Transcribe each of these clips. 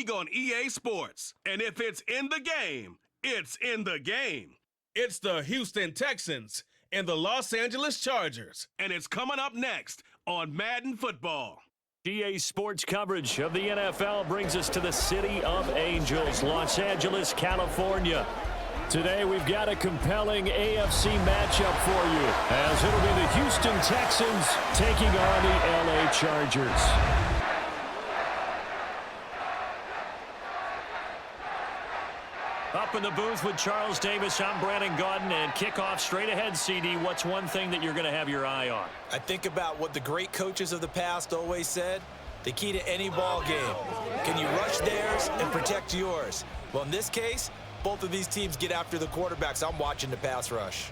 league on EA Sports. And if it's in the game, it's in the game. It's the Houston Texans and the Los Angeles Chargers. And it's coming up next on Madden Football. EA Sports coverage of the NFL brings us to the City of Angels, Los Angeles, California. Today we've got a compelling AFC matchup for you, as it'll be the Houston Texans taking on the LA Chargers. Up in the booth with Charles Davis, I'm Brandon Gaudin, and kickoff straight ahead, CD. What's one thing that you're going to have your eye on? I think about what the great coaches of the past always said. The key to any ball game. Can you rush theirs and protect yours? Well, in this case, both of these teams get after the quarterbacks. I'm watching the pass rush.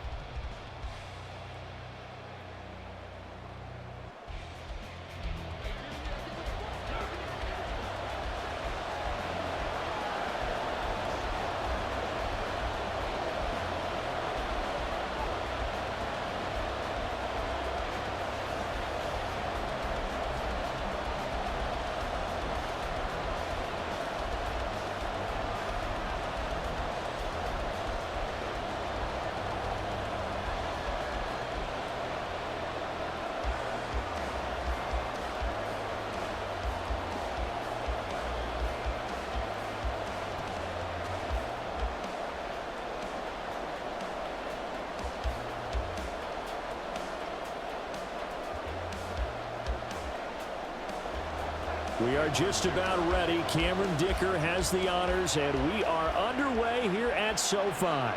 We are just about ready. Cameron Dicker has the honors, and we are underway here at SoFi.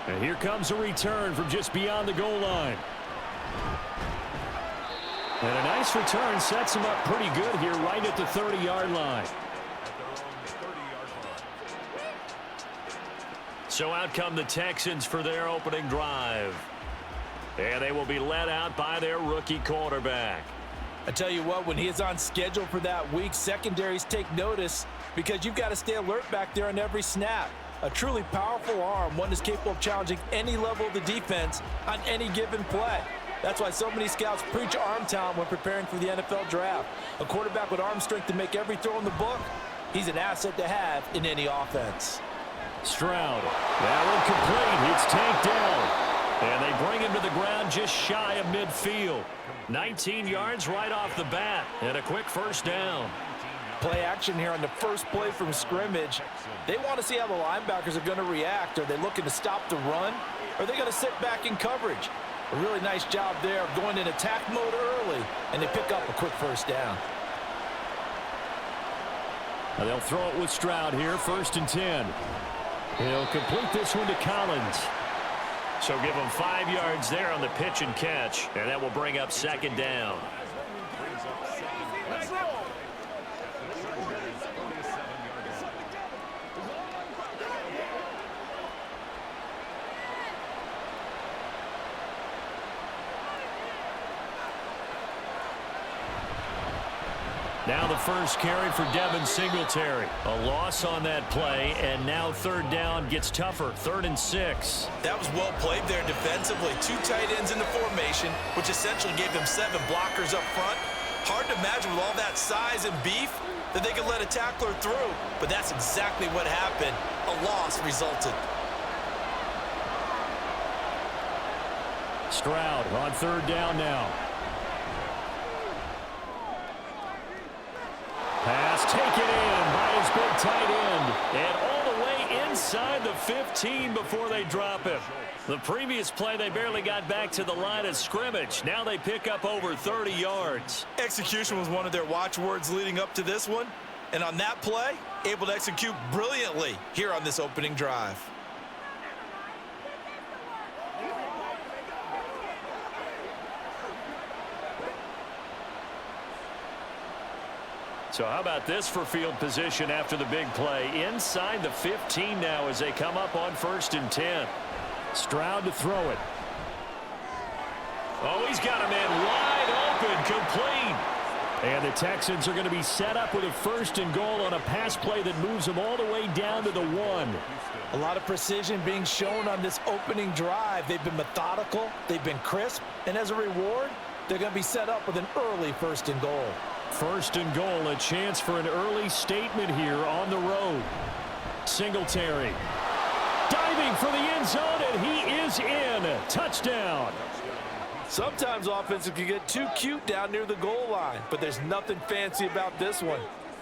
And here comes a return from just beyond the goal line. And a nice return sets him up pretty good here right at the 30-yard line. So out come the Texans for their opening drive. And they will be led out by their rookie quarterback. I tell you what, when he is on schedule for that week, secondaries take notice because you've got to stay alert back there on every snap. A truly powerful arm, one that's capable of challenging any level of the defense on any given play. That's why so many scouts preach arm talent when preparing for the NFL draft. A quarterback with arm strength to make every throw in the book, he's an asset to have in any offense. Stroud, that one complete, it's tanked down. And they bring him to the ground just shy of midfield. 19 yards right off the bat, and a quick first down. Play action here on the first play from scrimmage. They want to see how the linebackers are going to react. Are they looking to stop the run? Or are they going to sit back in coverage? A really nice job there of going in attack mode early, and they pick up a quick first down. Now they'll throw it with Stroud here, 1st and 10. He'll complete this one to Collins. So give him 5 yards there on the pitch and catch, and that will bring up 2nd down. Now the first carry for Devin Singletary. A loss on that play, and now 3rd down gets tougher, 3rd and 6. That was well played there defensively. 2 tight ends in the formation, which essentially gave them 7 blockers up front. Hard to imagine with all that size and beef that they could let a tackler through, but that's exactly what happened. A loss resulted. Stroud on 3rd down now. Pass taken in by his big tight end. And all the way inside the 15 before they drop him. The previous play, they barely got back to the line of scrimmage. Now they pick up over 30 yards. Execution was one of their watchwords leading up to this one. And on that play, able to execute brilliantly here on this opening drive. So how about this for field position after the big play? Inside the 15 now as they come up on 1st and 10. Stroud to throw it. Oh, he's got him in wide open, complete. And the Texans are going to be set up with a 1st and goal on a pass play that moves them all the way down to the 1. A lot of precision being shown on this opening drive. They've been methodical, they've been crisp, and as a reward, they're going to be set up with an early 1st and goal. First and goal, a chance for an early statement here on the road. Singletary diving for the end zone, and he is in. Touchdown. Sometimes offenses can get too cute down near the goal line, but there's nothing fancy about this one.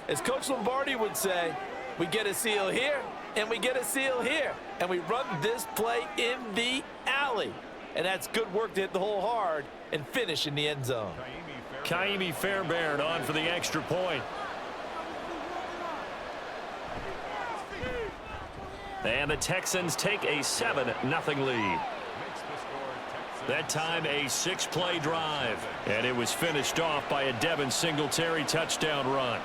As Coach Lombardi would say, we get a seal here, and we get a seal here, and we run this play in the alley. And that's good work to hit the hole hard and finish in the end zone. Kaimi Fairbairn on for the extra point. And the Texans take a 7-0 lead. That time a 6-play drive. And it was finished off by a Devin Singletary touchdown run.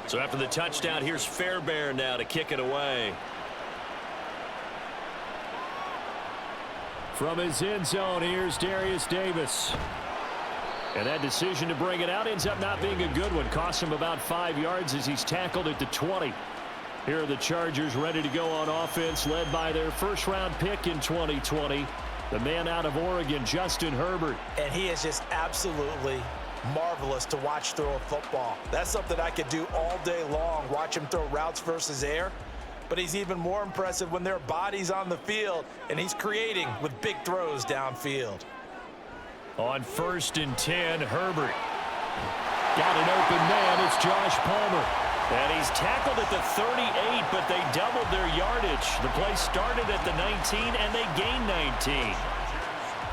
So after the touchdown, here's Fairbairn now to kick it away. From his end zone, here's Darius Davis. And that decision to bring it out ends up not being a good one. Costs him about 5 yards as he's tackled at the 20. Here are the Chargers ready to go on offense, led by their first-round pick in 2020, the man out of Oregon, Justin Herbert. And he is just absolutely marvelous to watch throw a football. That's something I could do all day long, watch him throw routes versus air. But he's even more impressive when there are bodies on the field, and he's creating with big throws downfield. On 1st and 10, Herbert. Got an open man. It's Josh Palmer. And he's tackled at the 38, but they doubled their yardage. The play started at the 19, and they gained 19.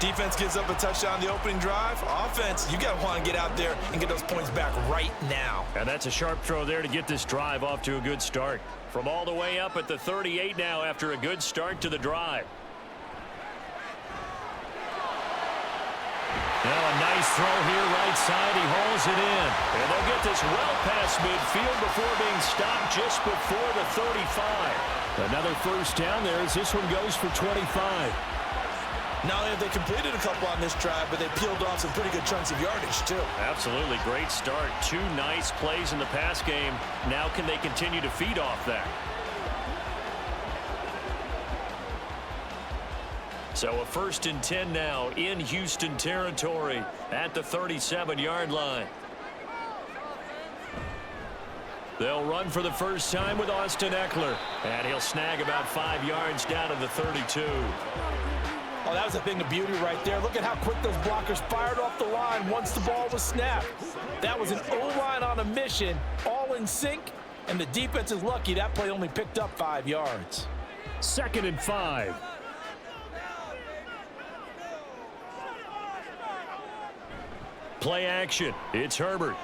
Defense gives up a touchdown on the opening drive. Offense, you got to want to get out there and get those points back right now. And that's a sharp throw there to get this drive off to a good start. From all the way up at the 38 now after a good start to the drive. Now a nice throw here right side. He hauls it in. And they'll get this well past midfield before being stopped just before the 35. Another first down there as this one goes for 25. Not only have they completed a couple on this drive, but they peeled off some pretty good chunks of yardage, too. Absolutely. Great start. 2 nice plays in the pass game. Now can they continue to feed off that? So a 1st and 10 now in Houston territory at the 37-yard line. They'll run for the first time with Austin Eckler. And he'll snag about 5 yards down to the 32. Oh, that was a thing of beauty right there. Look at how quick those blockers fired off the line once the ball was snapped. That was an O-line on a mission, all in sync, and the defense is lucky that play only picked up 5 yards. 2nd and 5. Play action. It's Herbert.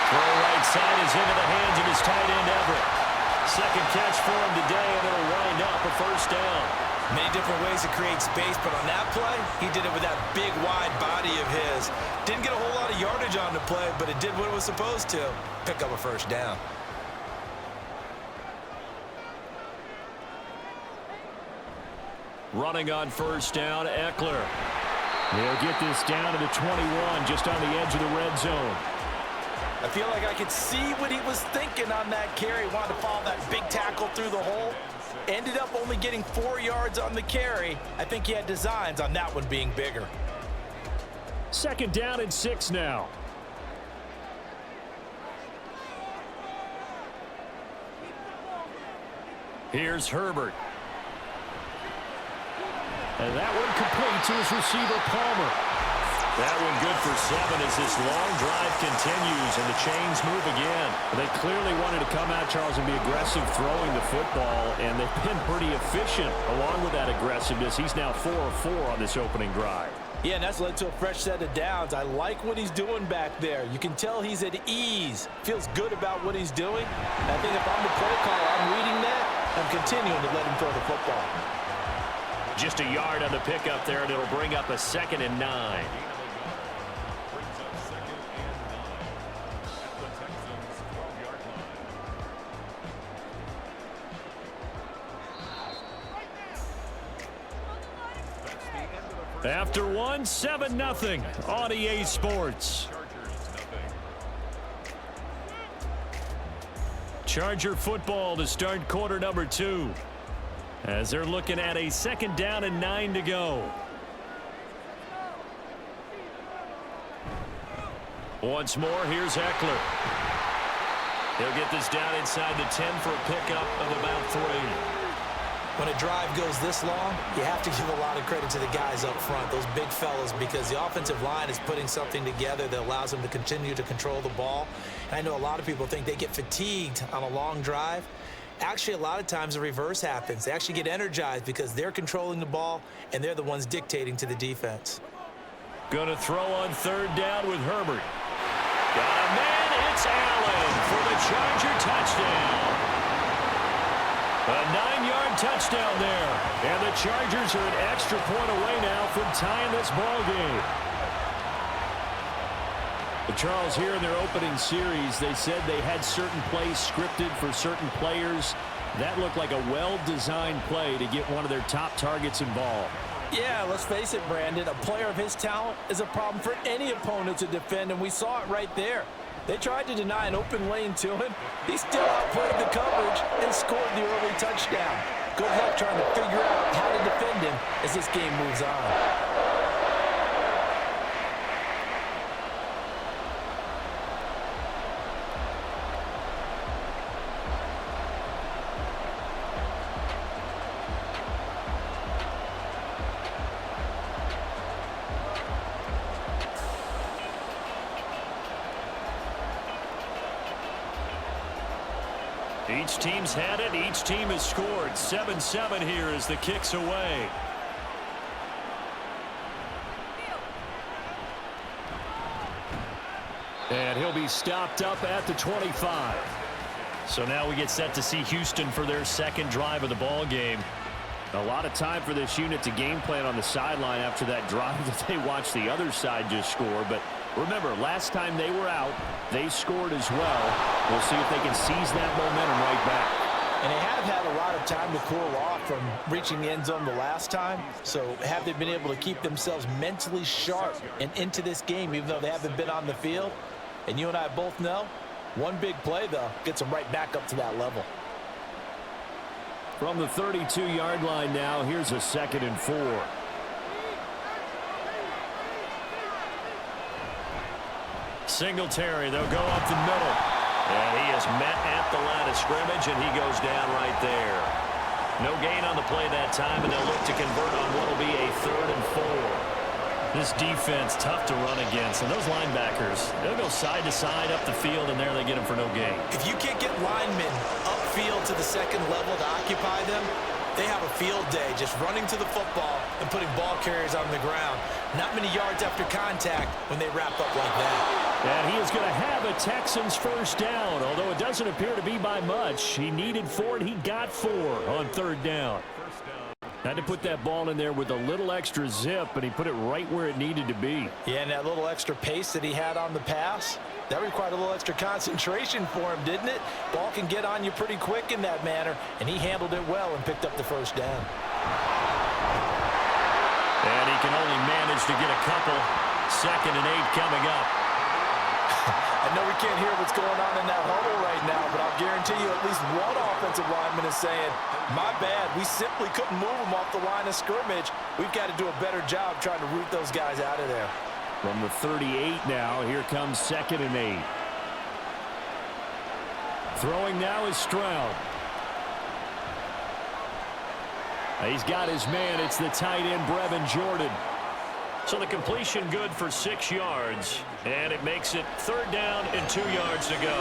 Throw right side is into the hands of his tight end, Everett. Second catch for him today, and it'll wind up a first down. Many different ways to create space, but on that play, he did it with that big, wide body of his. Didn't get a whole lot of yardage on the play, but it did what it was supposed to. Pick up a first down. Running on first down, Eckler. They'll get this down to the 21, just on the edge of the red zone. I feel like I could see what he was thinking on that carry. Wanted to follow that big tackle through the hole. Ended up only getting 4 yards on the carry. I think he had designs on that one being bigger. 2nd down and 6 now. Here's Herbert. And that one complete to his receiver, Palmer. That one good for 7 as this long drive continues and the chains move again. They clearly wanted to come out, Charles, and be aggressive throwing the football, and they've been pretty efficient along with that aggressiveness. He's now 4 of 4 on this opening drive. Yeah, and that's led to a fresh set of downs. I like what he's doing back there. You can tell he's at ease. Feels good about what he's doing. And I think if I'm the play caller, I'm reading that. I'm continuing to let him throw the football. Just a yard on the pickup there, and it'll bring up a 2nd and 9. After one, 7-0 on EA Sports. Charger football to start quarter number 2. As they're looking at a 2nd down and 9 to go. Once more, here's Eckler. He'll get this down inside the 10 for a pickup of about 3. When a drive goes this long, you have to give a lot of credit to the guys up front, those big fellas, because the offensive line is putting something together that allows them to continue to control the ball. And I know a lot of people think they get fatigued on a long drive. Actually, a lot of times the reverse happens. They actually get energized because they're controlling the ball, and they're the ones dictating to the defense. Going to throw on 3rd down with Herbert. Got a man, it's Allen for the Charger touchdown. A 9-yard touchdown there. And the Chargers are an extra point away now from tying this ball game. But Charles, here in their opening series, they said they had certain plays scripted for certain players. That looked like a well-designed play to get one of their top targets involved. Yeah, let's face it, Brandon. A player of his talent is a problem for any opponent to defend, and we saw it right there. They tried to deny an open lane to him. He still outplayed the coverage and scored the early touchdown. Good luck trying to figure out how to defend him as this game moves on. Each team's had it. Each team has scored. 7-7 here as the kick's away. And he'll be stopped up at the 25. So now we get set to see Houston for their 2nd drive of the ball game. A lot of time for this unit to game plan on the sideline after that drive that they watched the other side just score. But remember, last time they were out, they scored as well. We'll see if they can seize that momentum right back. And they have had a lot of time to cool off from reaching the end zone the last time. So have they been able to keep themselves mentally sharp and into this game, even though they haven't been on the field? And you and I both know, one big play, though, gets them right back up to that level. From the 32-yard line now, here's a 2nd and 4. Singletary, they'll go up the middle. And he is met at the line of scrimmage, and he goes down right there. No gain on the play that time, and they'll look to convert on what will be a 3rd and 4. This defense, tough to run against. And those linebackers, they'll go side to side up the field, and there they get them for no gain. If you can't get linemen upfield to the 2nd level to occupy them, they have a field day just running to the football and putting ball carriers on the ground. Not many yards after contact when they wrap up like that. And he is going to have a Texans 1st down, although it doesn't appear to be by much. He needed 4, and he got 4 on 3rd down. Had to put that ball in there with a little extra zip, and he put it right where it needed to be. Yeah, and that little extra pace that he had on the pass, that required a little extra concentration for him, didn't it? Ball can get on you pretty quick in that manner, and he handled it well and picked up the 1st down. And he can only manage to get a couple. 2nd and 8 coming up. I know we can't hear what's going on in that huddle right now, but I'll guarantee you at least one offensive lineman is saying, my bad, we simply couldn't move them off the line of scrimmage. We've got to do a better job trying to root those guys out of there. From the 38 now, here comes 2nd and 8. Throwing now is Stroud. He's got his man. It's the tight end, Brevin Jordan. So the completion good for 6 yards, and it makes it 3rd down and 2 yards to go.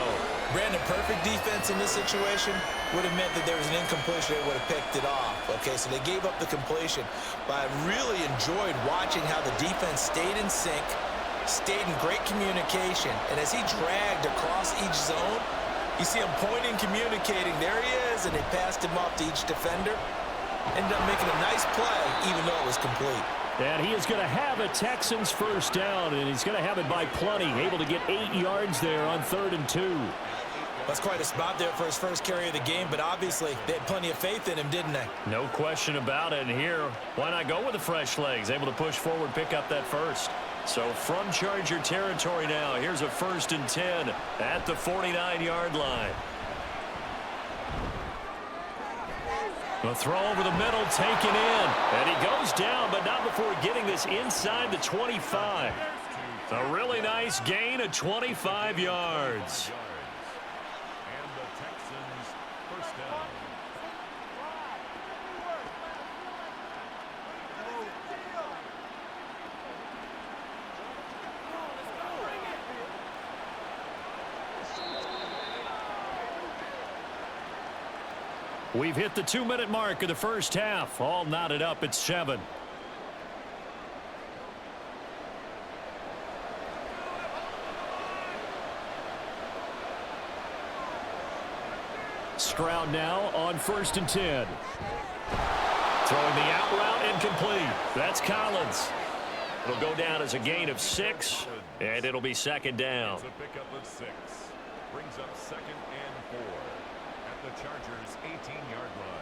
Brandon, perfect defense in this situation would have meant that there was an incompletion. They would have picked it off. Okay, so they gave up the completion. But I really enjoyed watching how the defense stayed in sync, stayed in great communication. And as he dragged across each zone, you see him pointing, communicating. There he is, and they passed him off to each defender. Ended up making a nice play, even though it was complete. And he is going to have a Texans 1st down, and he's going to have it by plenty. Able to get 8 yards there on 3rd and 2. That's quite a spot there for his first carry of the game, but obviously they had plenty of faith in him, didn't they? No question about it. And here, why not go with the fresh legs? Able to push forward, pick up that first. So from Charger territory now, here's a 1st and 10 at the 49-yard line. The throw over the middle, taken in. And he goes down, but not before getting this inside the 25. A really nice gain of 25 yards. And the Texans first down. We've hit the 2-minute mark of the first half. All knotted up at 7. Stroud now on 1st and 10. Throwing the out route incomplete. That's Collins. It'll go down as a gain of 6, and it'll be 2nd down. It's a pickup of 6. Brings up 2nd and 4 at the Chargers' 18-yard line.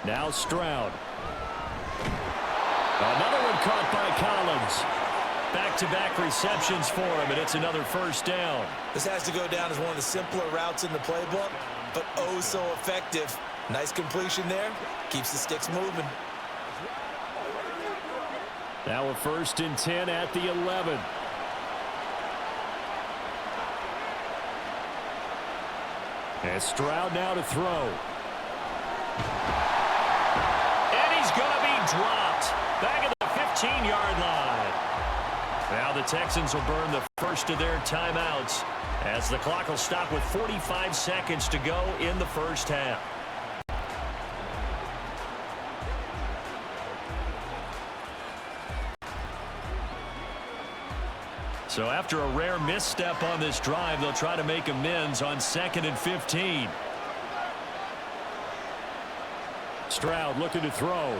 Now Stroud. Another one caught by Collins. Back-to-back receptions for him, and it's another 1st down. This has to go down as one of the simpler routes in the playbook, but oh so effective. Nice completion there. Keeps the sticks moving. Now a 1st and 10 at the 11. And Stroud now to throw. And he's going to be dropped. Back at the 15-yard line. Now the Texans will burn the first of their timeouts as the clock will stop with 45 seconds to go in the first half. So after a rare misstep on this drive, they'll try to make amends on 2nd and 15. Stroud looking to throw.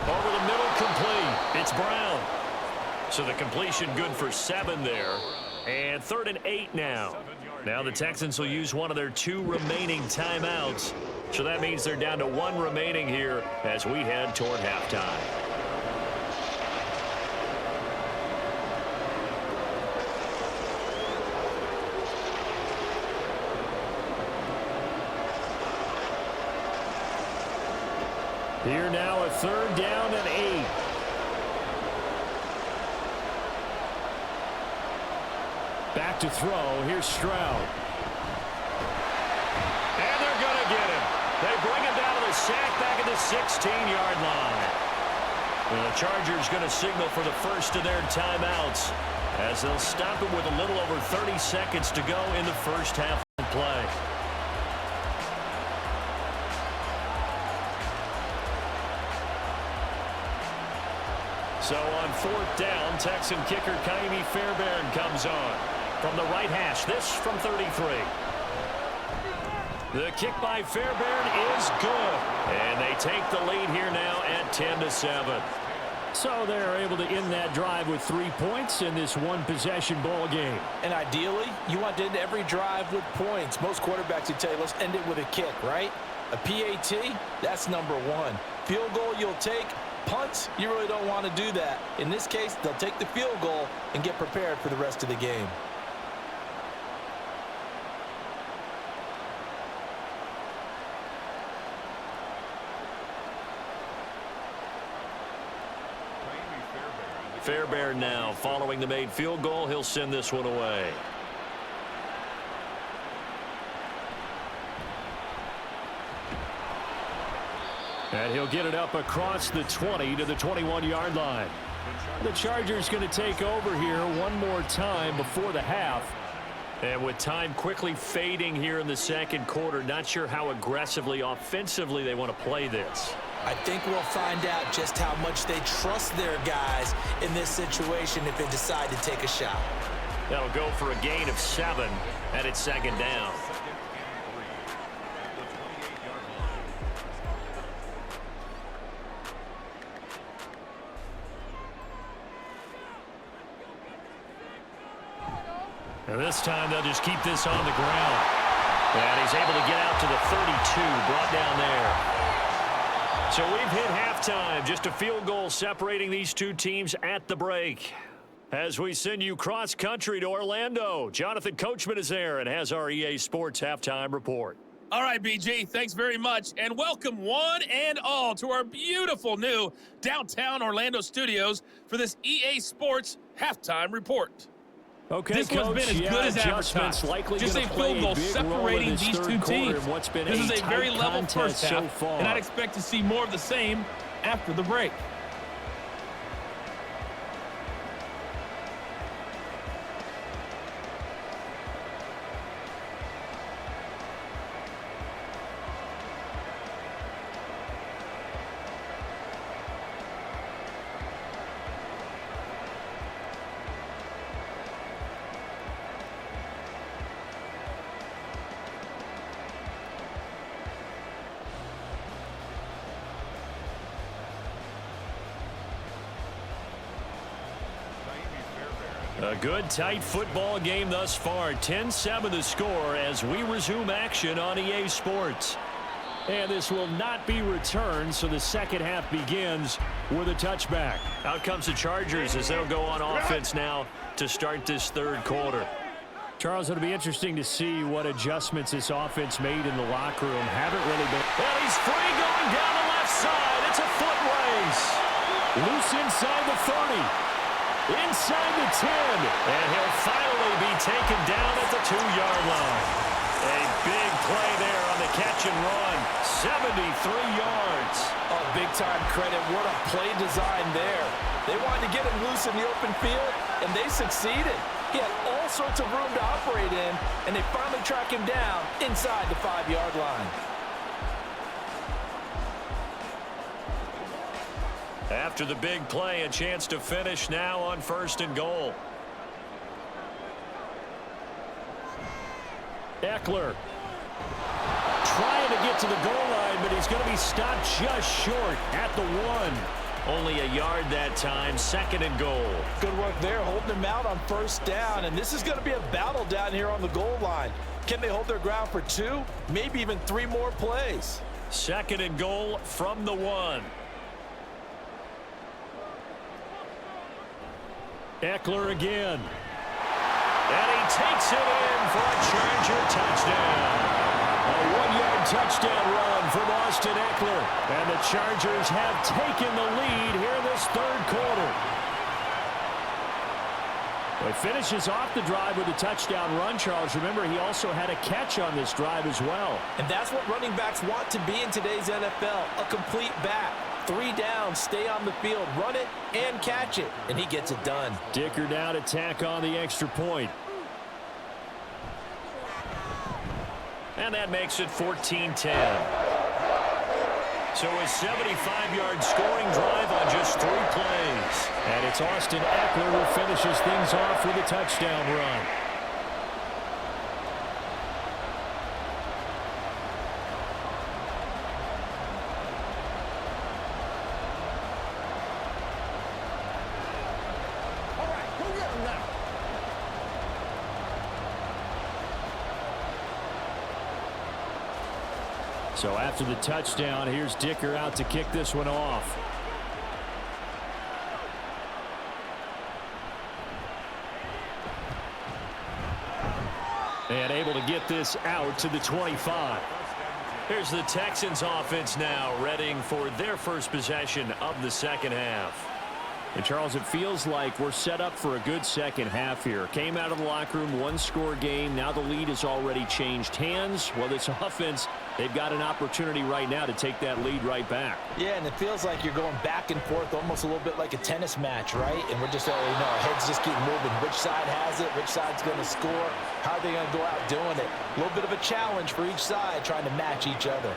Over the middle, complete. It's Brown. So the completion good for 7 there. And 3rd and 8 now. Now the Texans will use one of their 2 remaining timeouts. So that means they're down to 1 remaining here as we head toward halftime. Here now a 3rd down and 8. Back to throw. Here's Stroud. And they're going to get him. They bring him down to the sack back at the 16-yard line. And the Chargers going to signal for the first of their timeouts as they'll stop him with a little over 30 seconds to go in the first half of play. So on 4th down, Texan kicker Kaimi Fairbairn comes on. From the right hash, this from 33. The kick by Fairbairn is good. And they take the lead here now at 10-7. So they're able to end that drive with 3 points in this one-possession ball game. And ideally, you want to end every drive with points. Most quarterbacks would tell you, let's end it with a kick, right? A PAT, that's number 1. Field goal you'll take. Punts, you really don't want to do that. In this case, they'll take the field goal and get prepared for the rest of the game. Fairbairn now following the made field goal. He'll send this one away. And he'll get it up across the 20 to the 21-yard line. The Chargers going to take over here one more time before the half. And with time quickly fading here in the second quarter, not sure how aggressively, offensively they want to play this. I think we'll find out just how much they trust their guys in this situation if they decide to take a shot. That'll go for a gain of 7, and it's second down. Second and 3 at the 28-yard line. And this time they'll just keep this on the ground. And he's able to get out to the 32, brought down there. So we've hit halftime. Just a field goal separating these two teams at the break. As we send you cross-country to Orlando, Jonathan Coachman is there and has our EA Sports halftime report. All right, BG, thanks very much. And welcome one and all to our beautiful new downtown Orlando studios for this EA Sports halftime report. Okay, this one's been as good as advertised. Just a field goal separating these two teams. This is a very level first half, and I'd expect to see more of the same after the break. A good, tight football game thus far. 10-7 the score as we resume action on EA Sports. And this will not be returned, so the second half begins with a touchback. Out comes the Chargers as they'll go on offense now to start this third quarter. Charles, it'll be interesting to see what adjustments this offense made in the locker room. Haven't really been. And he's free going down the left side. It's a foot race. Loose inside the 30. Inside the 10, and he'll finally be taken down at the 2-yard line. A big play there on the catch and run, 73 yards. Oh, big-time credit. What a play design there. They wanted to get him loose in the open field, and they succeeded. He had all sorts of room to operate in, and they finally track him down inside the 5-yard line. After the big play, a chance to finish now on 1st and goal. Eckler trying to get to the goal line, but he's going to be stopped just short at the 1. Only a yard that time, 2nd and goal. Good work there, holding him out on 1st down, and this is going to be a battle down here on the goal line. Can they hold their ground for 2, maybe even 3 more plays? 2nd and goal from the 1. Eckler again. And he takes it in for a Charger touchdown. A 1-yard touchdown run from Austin Eckler. And the Chargers have taken the lead here in this third quarter. He finishes off the drive with a touchdown run, Charles. Remember, he also had a catch on this drive as well. And that's what running backs want to be in today's NFL, a complete back. 3 down, stay on the field, run it, and catch it. And he gets it done. Dicker now to tack on the extra point. And that makes it 14-10. So a 75-yard scoring drive on just 3 plays. And it's Austin Eckler who finishes things off with a touchdown run. So after the touchdown, here's Dicker out to kick this one off. And able to get this out to the 25. Here's the Texans offense now, readying for their first possession of the second half. And Charles, it feels like we're set up for a good second half here. Came out of the locker room, 1-score game. Now the lead has already changed hands. Well, this offense, they've got an opportunity right now to take that lead right back. Yeah, and it feels like you're going back and forth almost a little bit like a tennis match, right? And we're just, our heads just keep moving. Which side has it? Which side's going to score? How are they going to go out doing it? A little bit of a challenge for each side trying to match each other.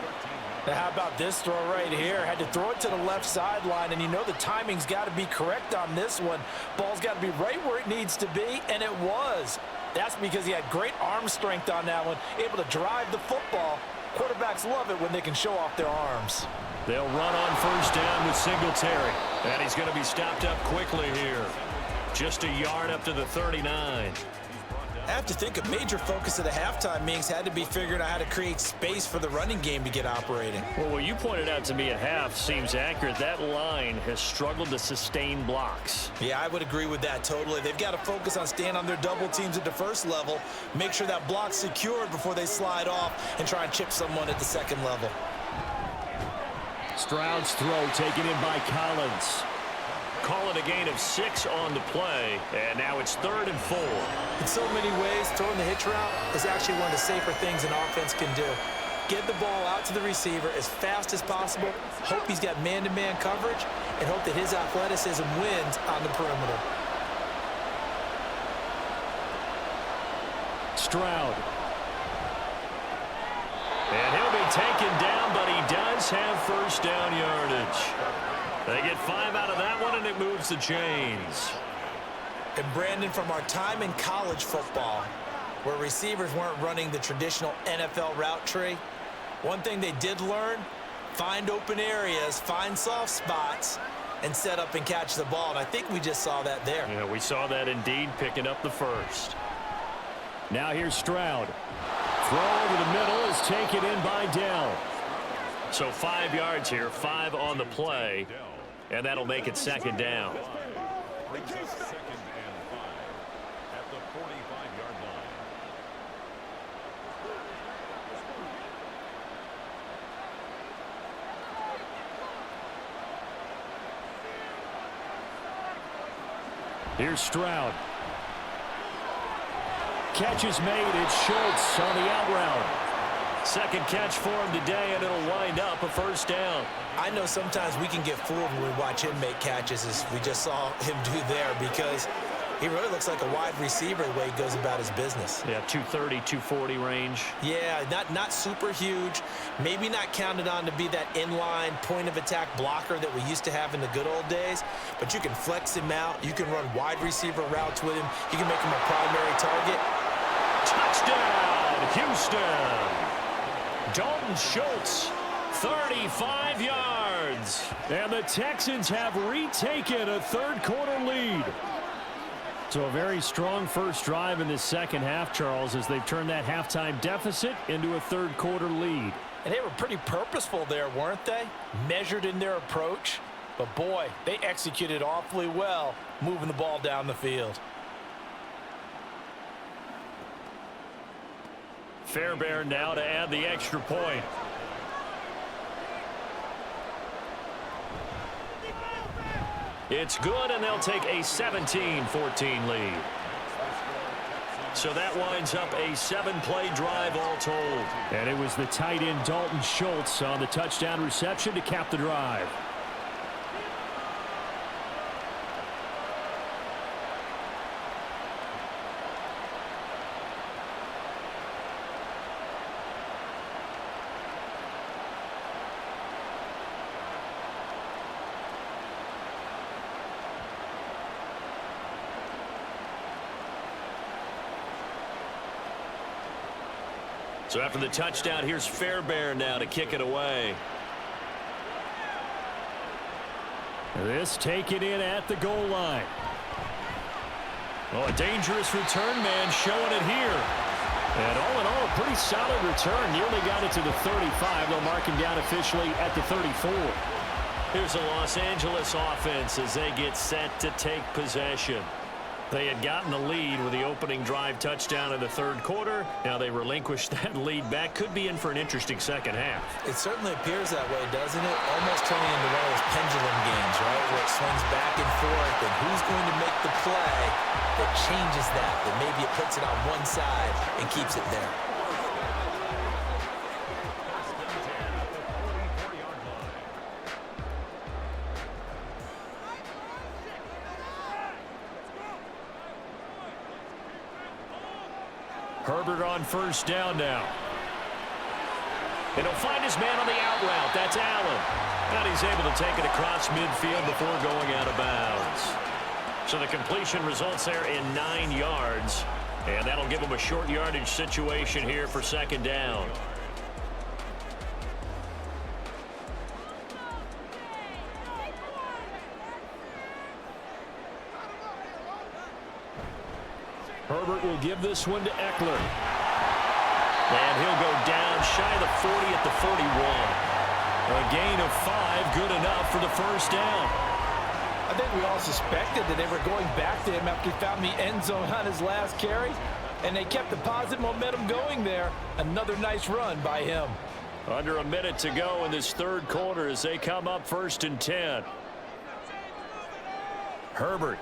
Now how about this throw right here? Had to throw it to the left sideline, and you know the timing's got to be correct on this one. Ball's got to be right where it needs to be, and it was. That's because he had great arm strength on that one, able to drive the football. Quarterbacks love it when they can show off their arms. They'll run on first down with Singletary, and he's going to be stopped up quickly here. Just a yard up to the 39. I have to think a major focus of the halftime meetings had to be figuring out how to create space for the running game to get operating. Well, what you pointed out to me at half seems accurate. That line has struggled to sustain blocks. Yeah, I would agree with that totally. They've got to focus on staying on their double teams at the first level, make sure that block's secured before they slide off and try and chip someone at the second level. Stroud's throw taken in by Collins. Call it a gain of 6 on the play, and now it's 3rd and 4. In so many ways, throwing the hitch route is actually one of the safer things an offense can do. Get the ball out to the receiver as fast as possible, hope he's got man-to-man coverage, and hope that his athleticism wins on the perimeter. Stroud. And he'll be taken down, but he does have first down yardage. They get 5 out of that one, and it moves the chains. And Brandon, from our time in college football, where receivers weren't running the traditional NFL route tree, one thing they did learn, find open areas, find soft spots, and set up and catch the ball. And I think we just saw that there. Yeah, we saw that indeed, picking up the first. Now here's Stroud. Throw over the middle is taken in by Dell. So 5 yards here, 5 on the play, and that'll make it 2nd down. Brings us 2nd and 5 at the 45-yard line. Here's Stroud. Catch is made. It's Schultz on the out route. Second catch for him today, and it'll wind up a first down. I know sometimes we can get fooled when we watch him make catches, as we just saw him do there, because he really looks like a wide receiver the way he goes about his business. Yeah, 230, 240 range. Yeah, not super huge. Maybe not counted on to be that inline point-of-attack blocker that we used to have in the good old days, but you can flex him out. You can run wide receiver routes with him. You can make him a primary target. Touchdown, Houston! Dalton Schultz, 35 yards. And the Texans have retaken a third-quarter lead. So a very strong first drive in this second half, Charles, as they've turned that halftime deficit into a third-quarter lead. And they were pretty purposeful there, weren't they? Measured in their approach. But, boy, they executed awfully well moving the ball down the field. Fairbairn now to add the extra point. It's good, and they'll take a 17-14 lead. So that winds up a 7-play drive all told. And it was the tight end Dalton Schultz on the touchdown reception to cap the drive. So after the touchdown, here's Fairbairn now to kick it away. This taken in at the goal line. Oh, a dangerous return man showing it here. And all in all, a pretty solid return. Nearly got it to the 35. They'll mark him down officially at the 34. Here's the Los Angeles offense as they get set to take possession. They had gotten the lead with the opening drive touchdown in the third quarter. Now they relinquished that lead back. Could be in for an interesting second half. It certainly appears that way, doesn't it? Almost turning into one of those pendulum games, right? Where it swings back and forth, and who's going to make the play that changes that maybe it puts it on one side and keeps it there. Herbert on first down now. And he'll find his man on the out route. That's Allen. And he's able to take it across midfield before going out of bounds. So the completion results there in 9 yards. And that'll give him a short yardage situation here for second down. Herbert will give this one to Eckler. And he'll go down shy of the 40 at the 41. A gain of 5, good enough for the first down. I think we all suspected that they were going back to him after he found the end zone on his last carry. And they kept the positive momentum going there. Another nice run by him. Under a minute to go in this third quarter as they come up 1st and 10. Herbert.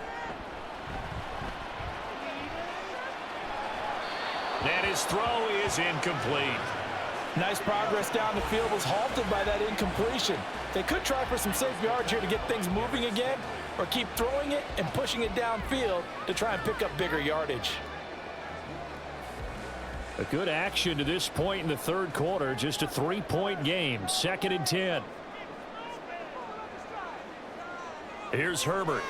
And his throw is incomplete. Nice progress down the field was halted by that incompletion. They could try for some safe yards here to get things moving again, or keep throwing it and pushing it downfield to try and pick up bigger yardage. A good action to this point in the third quarter. Just a 3-point game. 2nd and 10. Here's Herbert.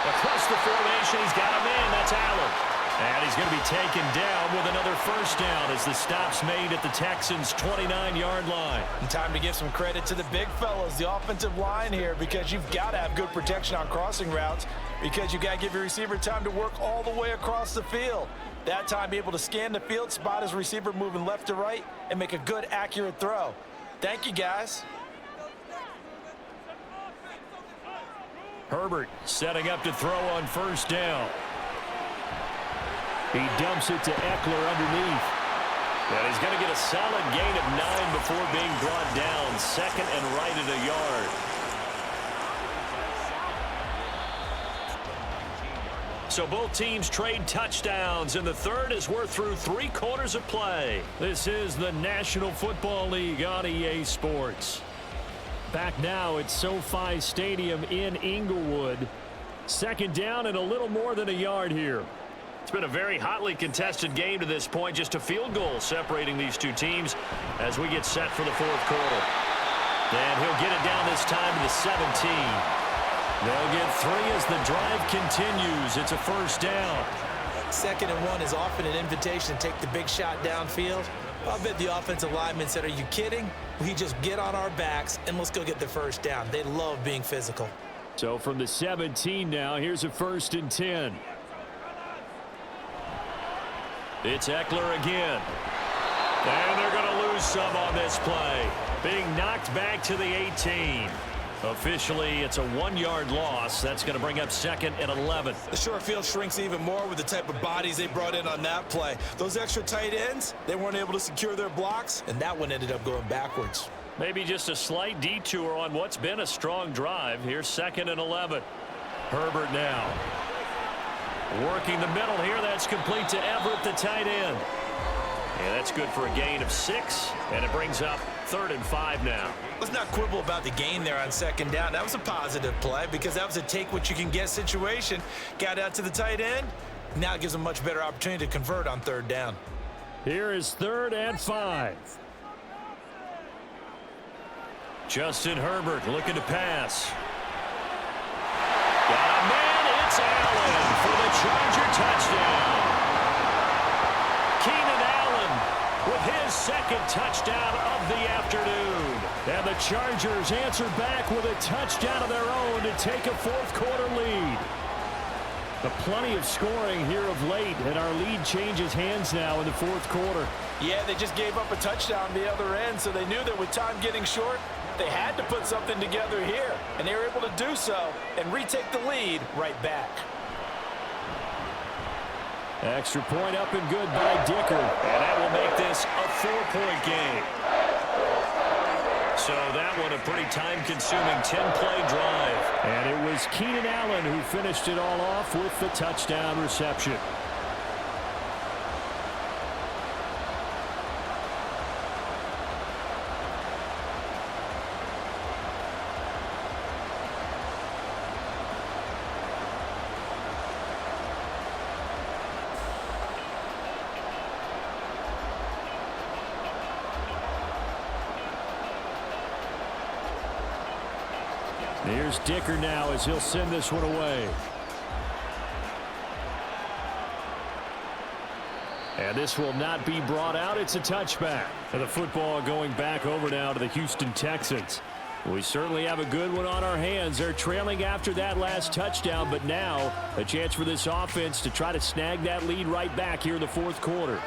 Across the formation, he's got a man. That's Allen. And he's going to be taken down with another first down as the stop's made at the Texans' 29-yard line. And time to give some credit to the big fellas, the offensive line here, because you've got to have good protection on crossing routes, because you've got to give your receiver time to work all the way across the field. That time, be able to scan the field, spot his receiver moving left to right, and make a good, accurate throw. Thank you, guys. Herbert setting up to throw on first down. He dumps it to Eckler underneath. And he's going to get a solid gain of 9 before being brought down. 2nd and right at a yard. So both teams trade touchdowns, and the third as we're through 3 quarters of play. This is the National Football League on EA Sports. Back now at SoFi Stadium in Inglewood. 2nd down and a little more than a yard here. It's been a very hotly contested game to this point. Just a field goal separating these two teams as we get set for the fourth quarter. And he'll get it down this time to the 17. They'll get 3 as the drive continues. It's a first down. 2nd and 1 is often an invitation to take the big shot downfield. I bet the offensive lineman said, "Are you kidding? We just get on our backs and let's go get the first down." They love being physical. So from the 17 now, here's a 1st and 10. It's Eckler again. And they're going to lose some on this play. Being knocked back to the 18. Officially, it's a 1-yard loss. That's going to bring up 2nd and 11. The short field shrinks even more with the type of bodies they brought in on that play. Those extra tight ends, they weren't able to secure their blocks, and that one ended up going backwards. Maybe just a slight detour on what's been a strong drive. Here's 2nd and 11. Herbert now. Working the middle here. That's complete to Everett, the tight end. And that's good for a gain of 6. And it brings up 3rd and 5 now. Let's not quibble about the gain there on 2nd down. That was a positive play because that was a take-what-you-can-get situation. Got out to the tight end. Now it gives them a much better opportunity to convert on 3rd down. Here is 3rd and 5. Justin Herbert looking to pass. Got a man. It's Allen for the Charger touchdown. Keenan Allen with his 2nd touchdown of the afternoon. And the Chargers answer back with a touchdown of their own to take a 4th quarter lead. Plenty of scoring here of late, and our lead changes hands now in the 4th quarter. Yeah, they just gave up a touchdown the other end, so they knew that with time getting short, they had to put something together here, and they were able to do so and retake the lead right back. Extra point up and good by Dicker, and that will make this a 4-point game. So that one a pretty time-consuming 10-play drive. And it was Keenan Allen who finished it all off with the touchdown reception. Here's Dicker now as he'll send this one away. And this will not be brought out. It's a touchback. And the football going back over now to the Houston Texans. We certainly have a good one on our hands. They're trailing after that last touchdown, but now a chance for this offense to try to snag that lead right back here in the fourth quarter.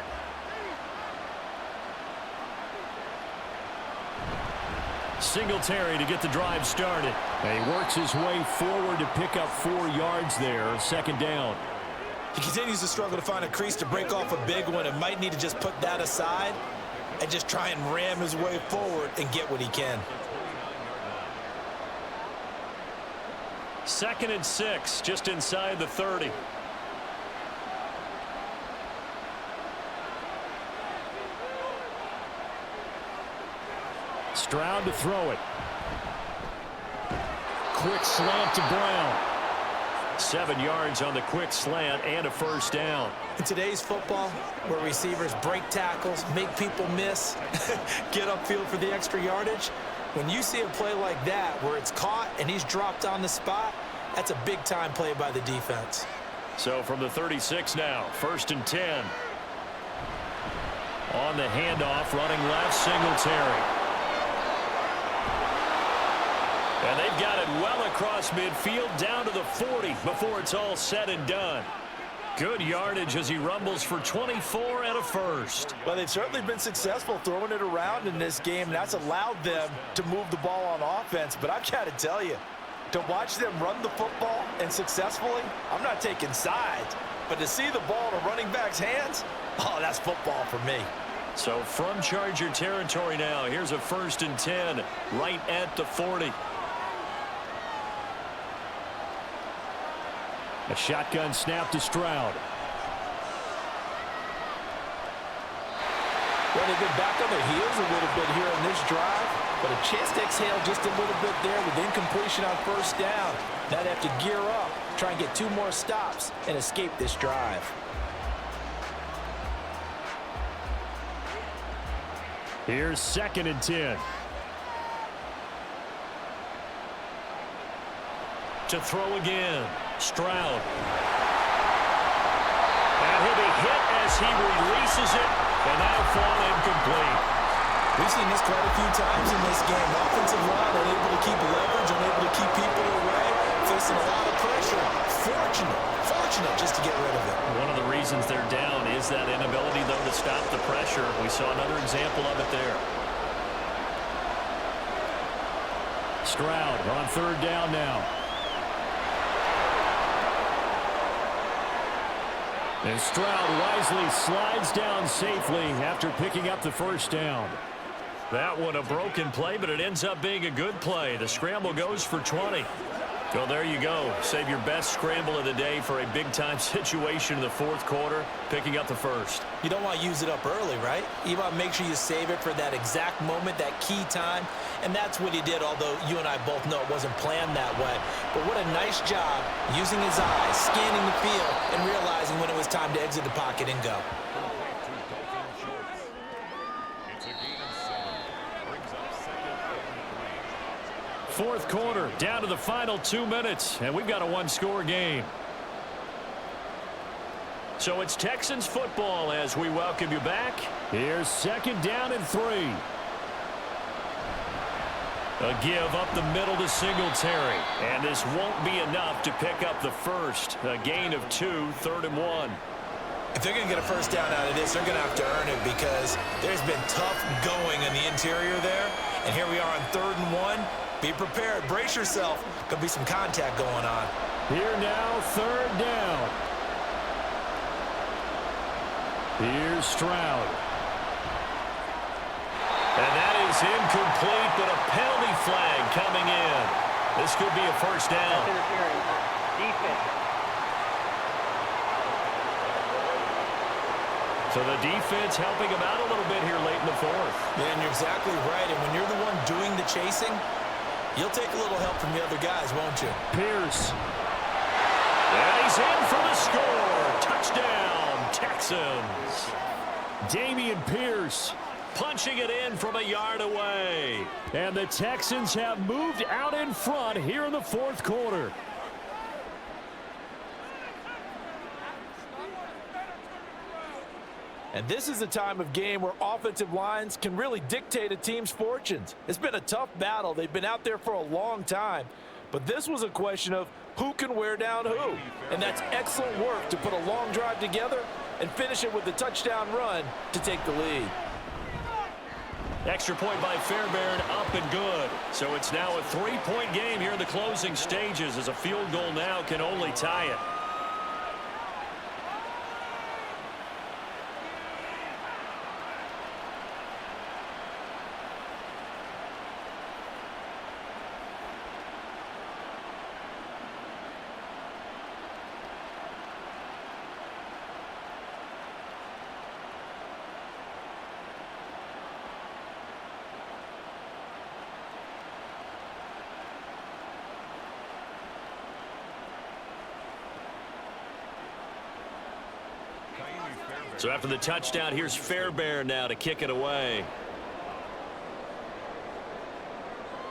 Singletary to get the drive started. And he works his way forward to pick up 4 yards there, second down. He continues to struggle to find a crease to break off a big one and might need to just put that aside and just try and ram his way forward and get what he can. 2nd and 6, just inside the 30. Stroud to throw it. Quick slant to Brown. 7 yards on the quick slant and a first down. In today's football, where receivers break tackles, make people miss, get upfield for the extra yardage, when you see a play like that where it's caught and he's dropped on the spot, that's a big-time play by the defense. So from the 36 now, 1st and 10. On the handoff, running left, Singletary. And they've got it well across midfield down to the 40 before it's all said and done. Good yardage as he rumbles for 24 and a first. Well, they've certainly been successful throwing it around in this game, and that's allowed them to move the ball on offense. But I've got to tell you, to watch them run the football and successfully, I'm not taking sides, but to see the ball in a running back's hands, oh, that's football for me. So from Charger territory now, here's a 1st and 10 right at the 40. A shotgun snap to Stroud. Well, they've been back on their heels a little bit here in this drive, but a chance to exhale just a little bit there with incompletion on first down. Now they have to gear up, try and get 2 more stops, and escape this drive. Here's 2nd and 10. To throw again. Stroud. And he'll be hit as he releases it, and that'll fall incomplete. We've seen this quite a few times in this game. Offensive line unable to keep leverage, unable to keep people away, facing a lot of pressure. Fortunate just to get rid of it. One of the reasons they're down is that inability, though, to stop the pressure. We saw another example of it there. Stroud on 3rd down now. And Stroud wisely slides down safely after picking up the first down. That one a broken play, but it ends up being a good play. The scramble goes for 20. Well, there you go. Save your best scramble of the day for a big-time situation in the fourth quarter, picking up the first. You don't want to use it up early, right? You want to make sure you save it for that exact moment, that key time. And that's what he did, although you and I both know it wasn't planned that way. But what a nice job using his eyes, scanning the field, and realizing when it was time to exit the pocket and go. Fourth quarter, down to the final 2 minutes, and we've got a 1-score game. So it's Texans football as we welcome you back. Here's 2nd down and 3. A give up the middle to Singletary, and this won't be enough to pick up the first. A gain of 2, 3rd and 1. If they're going to get a first down out of this, they're going to have to earn it because there's been tough going in the interior there. And here we are on 3rd and 1. Be prepared. Brace yourself. Could be some contact going on. Here now, 3rd down. Here's Stroud. And that is incomplete, but a penalty flag coming in. This could be a first down. So the defense helping him out a little bit here late in the fourth. Yeah, and you're exactly right. And when you're the one doing the chasing, you'll take a little help from the other guys, won't you? Pierce. And he's in for the score. Touchdown, Texans. Dameon Pierce punching it in from a yard away. And the Texans have moved out in front here in the fourth quarter. And this is a time of game where offensive lines can really dictate a team's fortunes. It's been a tough battle. They've been out there for a long time. But this was a question of who can wear down who. And that's excellent work to put a long drive together and finish it with a touchdown run to take the lead. Extra point by Fairbairn, up and good. So it's now a 3-point game here in the closing stages, as a field goal now can only tie it. So after the touchdown, here's Fairbairn now to kick it away.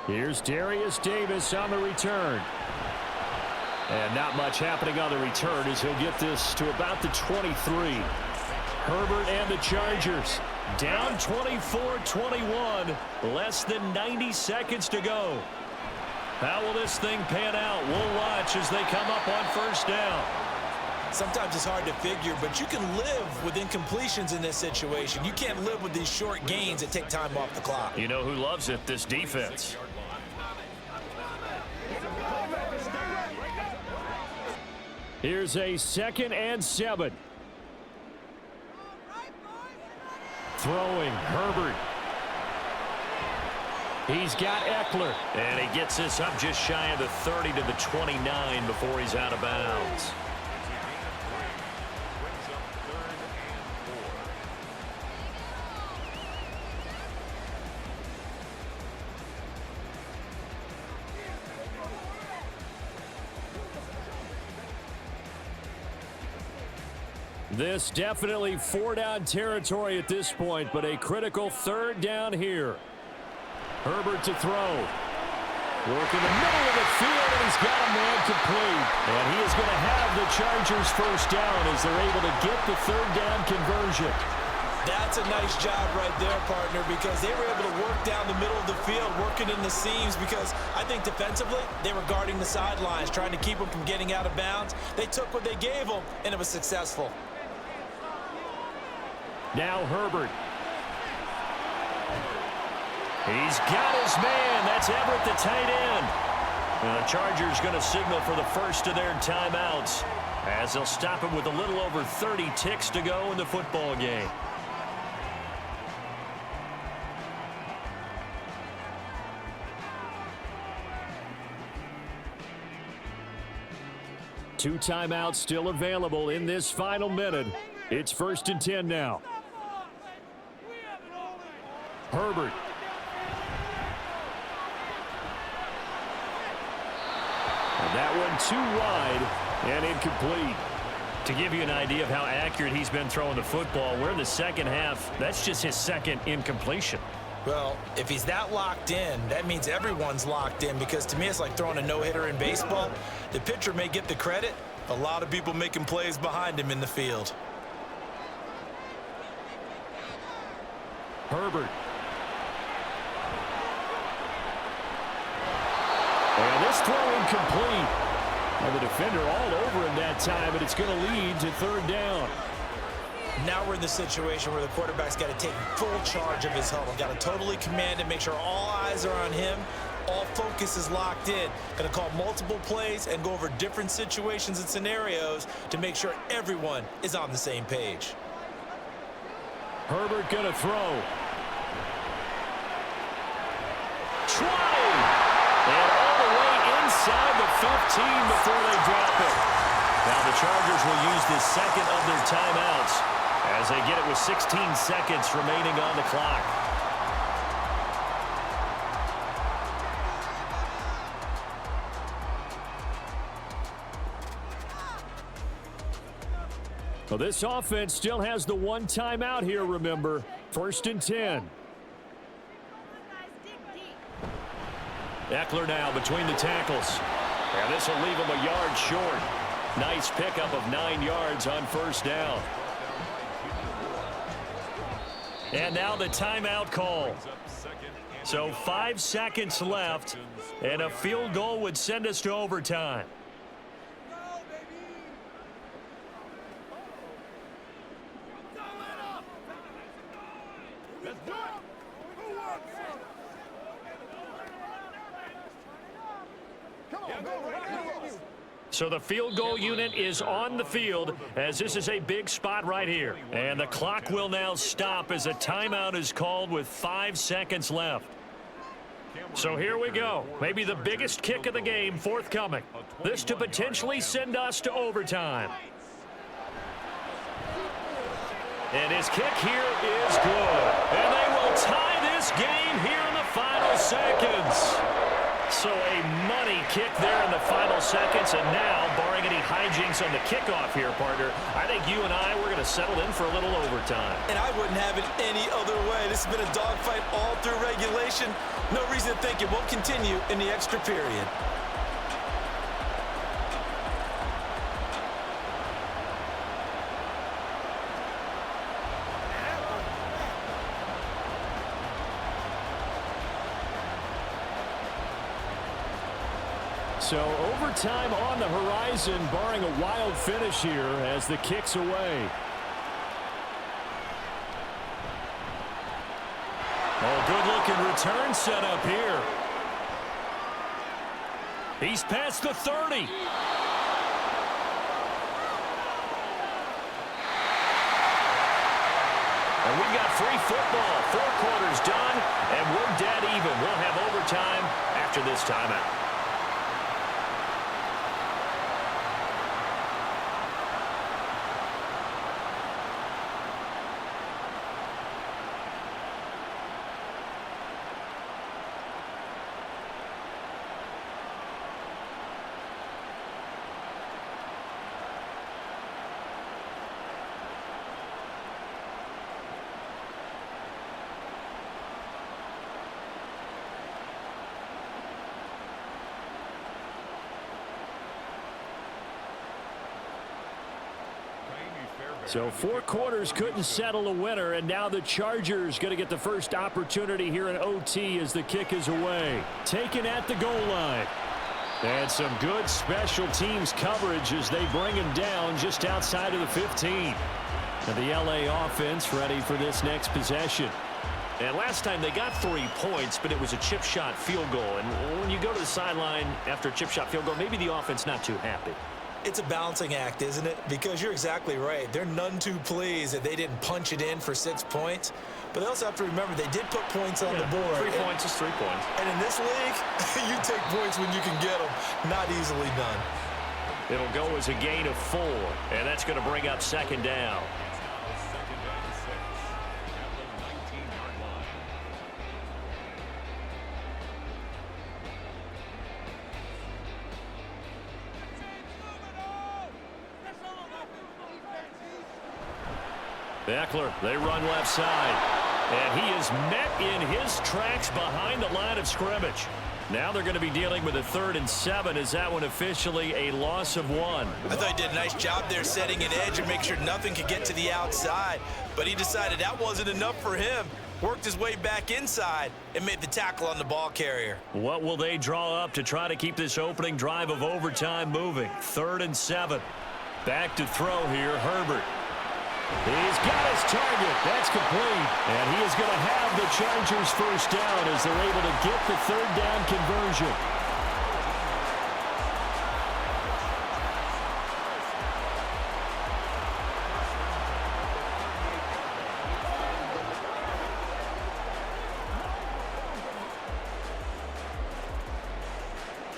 Here's Darius Davis on the return. And not much happening on the return as he'll get this to about the 23. Herbert and the Chargers down 24-21. Less than 90 seconds to go. How will this thing pan out? We'll watch as they come up on first down. Sometimes it's hard to figure, but you can live with incompletions in this situation. You can't live with these short gains that take time off the clock. You know who loves it? This defense. Here's a 2nd and 7. Throwing, Herbert. He's got Eckler. And he gets this up just shy of the 30 to the 29 before he's out of bounds. This definitely 4-down territory at this point, but a critical 3rd down here. Herbert to throw. Work in the middle of the field, and he's got a man complete. And he is going to have the Chargers first down as they're able to get the 3rd down conversion. That's a nice job right there, partner, because they were able to work down the middle of the field, working in the seams, because I think defensively they were guarding the sidelines, trying to keep them from getting out of bounds. They took what they gave them, and it was successful. Now Herbert. He's got his man. That's Everett, the tight end. And the Chargers going to signal for the first of their timeouts, as they'll stop him with a little over 30 ticks to go in the football game. Two timeouts still available in this final minute. It's 1st and 10 now. Herbert. And that one too wide and incomplete. To give you an idea of how accurate he's been throwing the football, we're in the second half. That's just his 2nd incompletion. Well, if he's that locked in, that means everyone's locked in, because to me it's like throwing a no-hitter in baseball. The pitcher may get the credit, a lot of people making plays behind him in the field. Herbert. And this throw incomplete. And the defender all over him that time, but it's going to lead to 3rd down. Now we're in the situation where the quarterback's got to take full charge of his huddle. Got to totally command it, make sure all eyes are on him. All focus is locked in. Going to call multiple plays and go over different situations and scenarios to make sure everyone is on the same page. Herbert going to throw. Trying. And all the way inside the 15 before they drop it. Now the Chargers will use this 2nd of their timeouts as they get it with 16 seconds remaining on the clock. Well, this offense still has the one timeout here, remember. 1st and 10. Eckler now between the tackles. And this will leave him a yard short. Nice pickup of 9 yards on 1st down. And now the timeout call. So 5 seconds left, and a field goal would send us to overtime. So the field goal unit is on the field as this is a big spot right here. And the clock will now stop as a timeout is called with 5 seconds left. So here we go. Maybe the biggest kick of the game forthcoming. This to potentially send us to overtime. And his kick here is good. And they will tie this game here in the final seconds. So a money kick there in the final seconds. And now, barring any hijinks on the kickoff here, partner, I think you and I, we're going to settle in for a little overtime. And I wouldn't have it any other way. This has been a dogfight all through regulation. No reason to think it won't continue in the extra period. So overtime on the horizon, barring a wild finish here as the kick's away. Oh, good-looking return set up here. He's past the 30. And we got free football. 4 quarters done, and we're dead even. We'll have overtime after this timeout. So 4 quarters couldn't settle a winner, and now the Chargers going to get the first opportunity here in OT as the kick is away. Taken at the goal line. And some good special teams coverage as they bring him down just outside of the 15. And the LA offense ready for this next possession. And last time they got 3 points, but it was a chip shot field goal. And when you go to the sideline after a chip shot field goal, maybe the offense not too happy. It's a balancing act, isn't it? Because you're exactly right. They're none too pleased that they didn't punch it in for 6 points. But they also have to remember they did put points on the board. 3 points is 3 points. And in this league, you take points when you can get them. Not easily done. It'll go as a gain of 4, and that's going to bring up 2nd down. Eckler, they run left side. And he is met in his tracks behind the line of scrimmage. Now they're going to be dealing with a 3rd and 7. Is that one officially a loss of 1? I thought he did a nice job there setting an edge and make sure nothing could get to the outside. But he decided that wasn't enough for him. Worked his way back inside and made the tackle on the ball carrier. What will they draw up to try to keep this opening drive of overtime moving? 3rd and 7. Back to throw here, Herbert. He's got his target. That's complete. And he is going to have the Chargers first down as they're able to get the 3rd down conversion.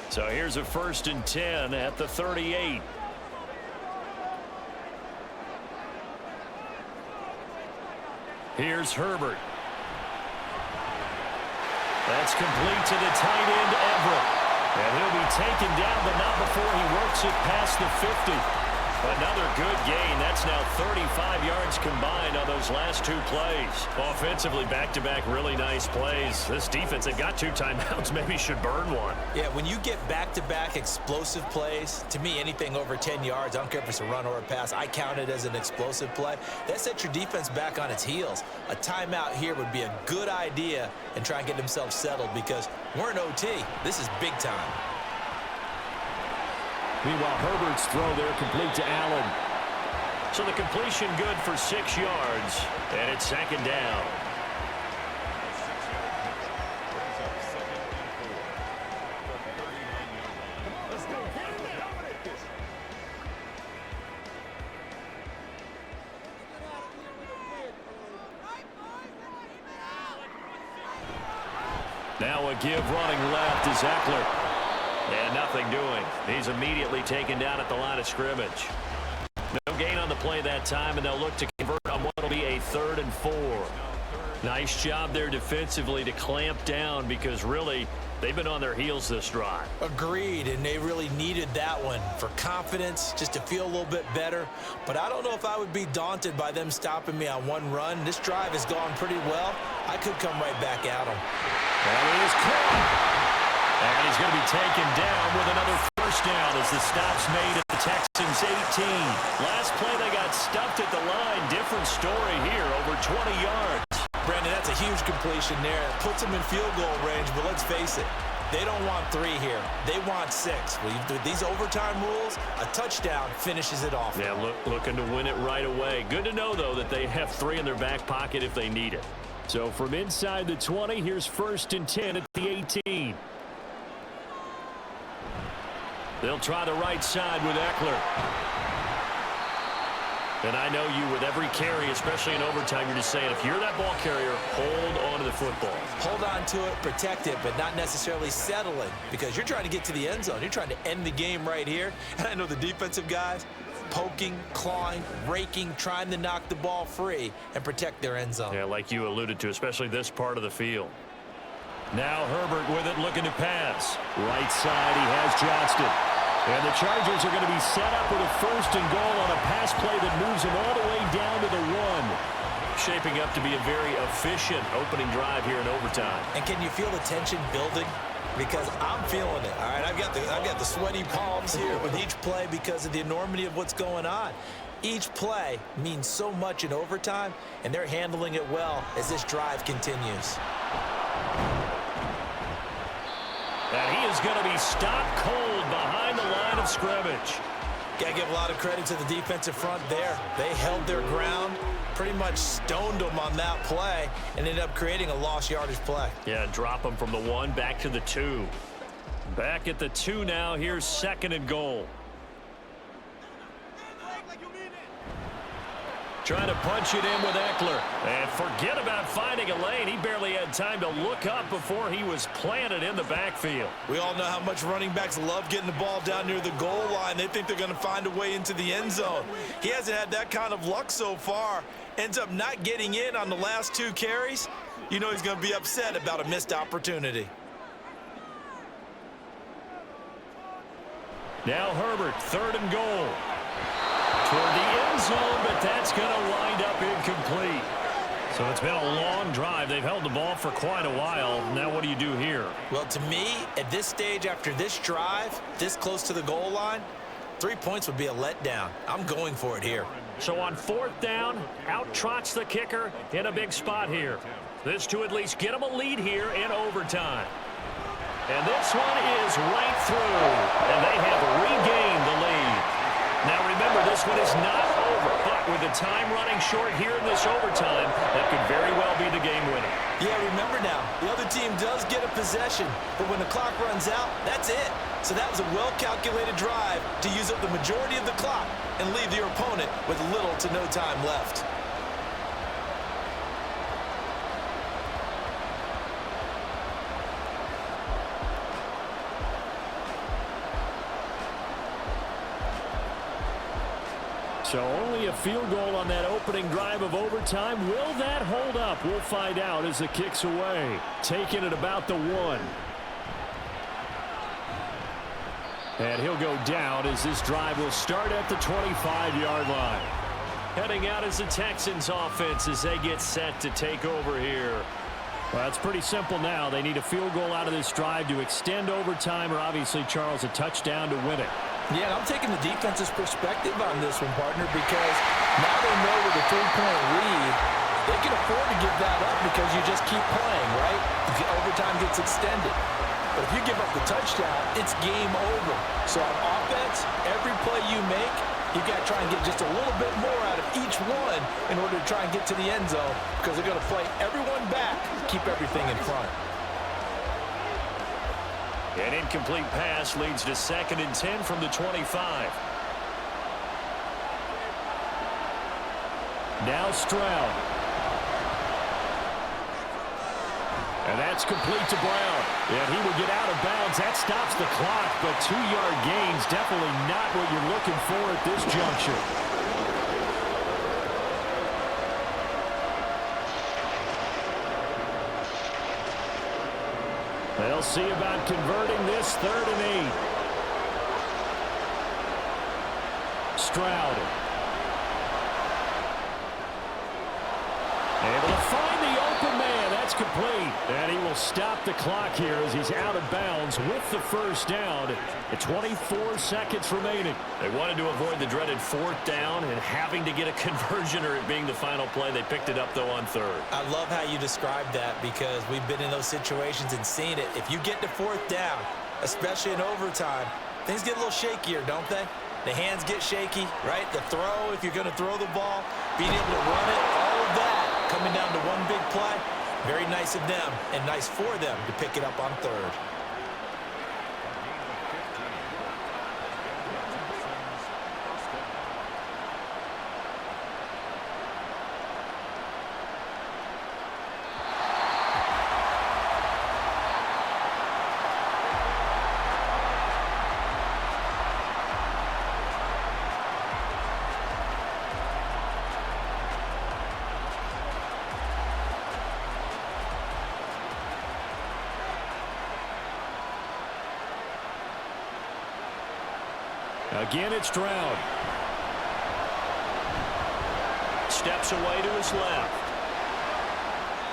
So here's a 1st and 10 at the 38. Here's Herbert. That's complete to the tight end, Everett. And he'll be taken down, but not before he works it past the 50. Another good gain. That's now 35 yards combined on those last two plays. Offensively, back-to-back really nice plays. This defense, they've got 2 timeouts, maybe should burn one. Yeah, when you get back-to-back explosive plays, to me, anything over 10 yards, I don't care if it's a run or a pass, I count it as an explosive play. That sets your defense back on its heels. A timeout here would be a good idea and try and get themselves settled because we're in OT. This is big time. Meanwhile, Herbert's throw there complete to Allen. So the completion good for 6 yards, and it's second down. Now a give running left is Eckler. And nothing doing. He's immediately taken down at the line of scrimmage. No gain on the play that time, and they'll look to convert on what will be a 3rd and 4. Nice job there defensively to clamp down because really they've been on their heels this drive. Agreed, and they really needed that one for confidence, just to feel a little bit better. But I don't know if I would be daunted by them stopping me on one run. This drive has gone pretty well. I could come right back at them. And he is caught. And he's going to be taken down with another first down as the stop's made at the Texans 18. Last play they got stuffed at the line. Different story here, over 20 yards. Brandon, that's a huge completion there. It puts them in field goal range, but let's face it, they don't want 3 here. They want 6. With these overtime rules, a touchdown finishes it off. Yeah, looking to win it right away. Good to know, though, that they have 3 in their back pocket if they need it. So from inside the 20, here's 1st and 10 at the 18. They'll try the right side with Eckler. And I know you, with every carry, especially in overtime, you're just saying, if you're that ball carrier, hold on to the football. Hold on to it, protect it, but not necessarily settle it because you're trying to get to the end zone. You're trying to end the game right here. And I know the defensive guys poking, clawing, raking, trying to knock the ball free and protect their end zone. Yeah, like you alluded to, especially this part of the field. Now Herbert with it, looking to pass. Right side, he has Johnston. And the Chargers are going to be set up with a 1st and goal on a pass play that moves them all the way down to the 1. Shaping up to be a very efficient opening drive here in overtime. And can you feel the tension building? Because I'm feeling it. All right, I've got the sweaty palms here with each play because of the enormity of what's going on. Each play means so much in overtime, and they're handling it well as this drive continues. And he is going to be stopped cold behind the line of scrimmage. Got to give a lot of credit to the defensive front there. They held their ground, pretty much stoned them on that play, and ended up creating a lost yardage play. Yeah, drop them from the 1 back to the 2. Back at the 2 now. Here's 2nd and goal. Trying to punch it in with Eckler. And forget about finding a lane. He barely had time to look up before he was planted in the backfield. We all know how much running backs love getting the ball down near the goal line. They think they're going to find a way into the end zone. He hasn't had that kind of luck so far. Ends up not getting in on the last 2 carries. You know he's going to be upset about a missed opportunity. Now Herbert, 3rd and goal. Toward the end zone, but that's going to wind up incomplete. So it's been a long drive. They've held the ball for quite a while. Now what do you do here? Well, to me, at this stage, after this drive, this close to the goal line, 3 points would be a letdown. I'm going for it here. So on 4th down, out trots the kicker in a big spot here. This to at least get them a lead here in overtime. And this one is right through, and they have regained the lead. Now remember, this one is not over, but with the time running short here in this overtime, that could very well be the game winner. Yeah, remember now, the other team does get a possession, but when the clock runs out, that's it. So that was a well-calculated drive to use up the majority of the clock and leave your opponent with little to no time left. So only a field goal on that opening drive of overtime. Will that hold up? We'll find out as the kick's away. Taking it about the 1. And he'll go down as this drive will start at the 25-yard line. Heading out is the Texans offense as they get set to take over here. Well, it's pretty simple now. They need a field goal out of this drive to extend overtime or obviously, Charles, a touchdown to win it. Yeah, and I'm taking the defense's perspective on this one, partner, because now they know with a 3-point lead, they can afford to give that up because you just keep playing, right? The overtime gets extended. But if you give up the touchdown, it's game over. So on offense, every play you make, you've got to try and get just a little bit more out of each one in order to try and get to the end zone because they're going to play everyone back, keep everything in front. An incomplete pass leads to 2nd and 10 from the 25. Now Stroud. And that's complete to Brown. And he will get out of bounds. That stops the clock, but 2-yard gains definitely not what you're looking for at this juncture. They'll see about converting this 3rd and 8. Stroud. Able to find the open man. That's complete. And he will stop the clock here as he's out of bounds with the first down. At 24 seconds remaining. They wanted to avoid the dreaded 4th down and having to get a conversion or it being the final play. They picked it up, though, on 3rd. I love how you described that because we've been in those situations and seen it. If you get to 4th down, especially in overtime, things get a little shakier, don't they? The hands get shaky, right? The throw, if you're going to throw the ball, being able to run it, all of that coming down to one big play. Very nice of them and nice for them to pick it up on 3rd. Again, it's Stroud. Steps away to his left.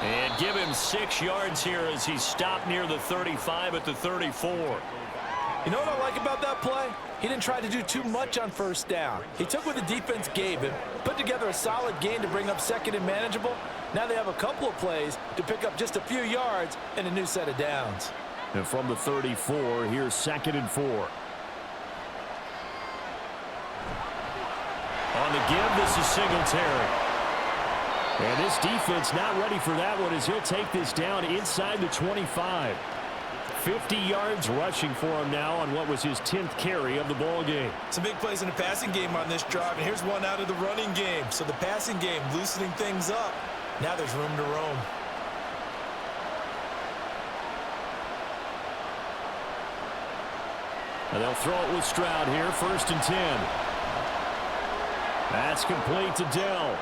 And give him 6 yards here as he's stopped near the 35 at the 34. You know what I like about that play? He didn't try to do too much on 1st down. He took what the defense gave him, put together a solid gain to bring up 2nd and manageable. Now they have a couple of plays to pick up just a few yards and a new set of downs. And from the 34, here's 2nd and 4. On the give, this is Singletary. And this defense not ready for that one as he'll take this down inside the 25. 50 yards rushing for him now on what was his 10th carry of the ball game. Some big plays in the passing game on this drive, and here's one out of the running game. So the passing game loosening things up. Now there's room to roam. And they'll throw it with Stroud here, 1st and 10. That's complete to Dell.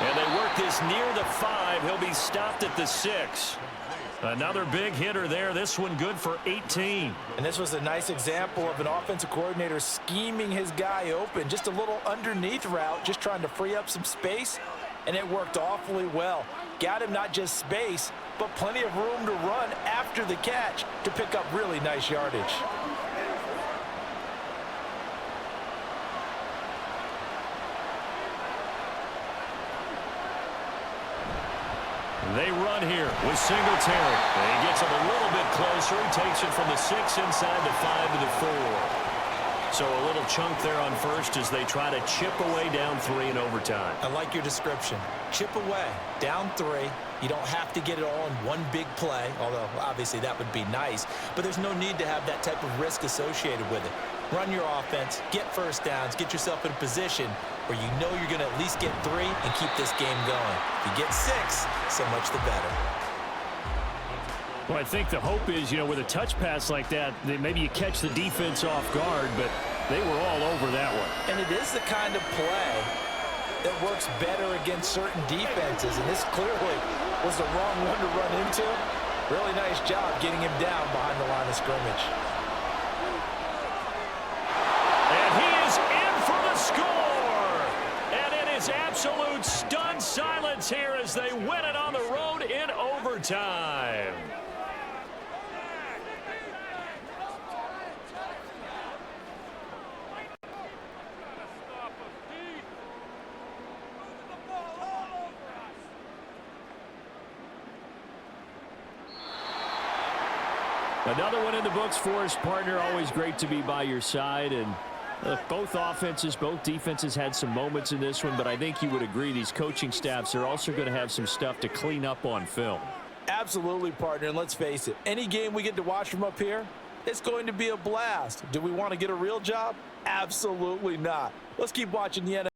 And they work this near the 5. He'll be stopped at the 6. Another big hitter there. This one good for 18. And this was a nice example of an offensive coordinator scheming his guy open. Just a little underneath route, just trying to free up some space. And it worked awfully well. Got him not just space, but plenty of room to run after the catch to pick up really nice yardage. They run here with Singletary. And he gets him a little bit closer. He takes it from the 6 inside the 5 to the 4. So a little chunk there on 1st as they try to chip away down 3 in overtime. I like your description. Chip away, down 3. You don't have to get it all in one big play, although obviously that would be nice. But there's no need to have that type of risk associated with it. Run your offense, get 1st downs, get yourself in a position where you know you're going to at least get 3 and keep this game going. If you get 6, so much the better. Well, I think the hope is, with a touch pass like that, maybe you catch the defense off guard, but they were all over that one. And it is the kind of play that works better against certain defenses, and this clearly was the wrong one to run into. Really nice job getting him down behind the line of scrimmage. absolute stunned silence here as they win it on the road in overtime. Another one in the books for his partner. Always great to be by your side. And both offenses, both defenses had some moments in this one, but I think you would agree these coaching staffs are also going to have some stuff to clean up on film. Absolutely, partner. And let's face it, any game we get to watch from up here, it's going to be a blast. Do we want to get a real job? Absolutely not. Let's keep watching the NFL.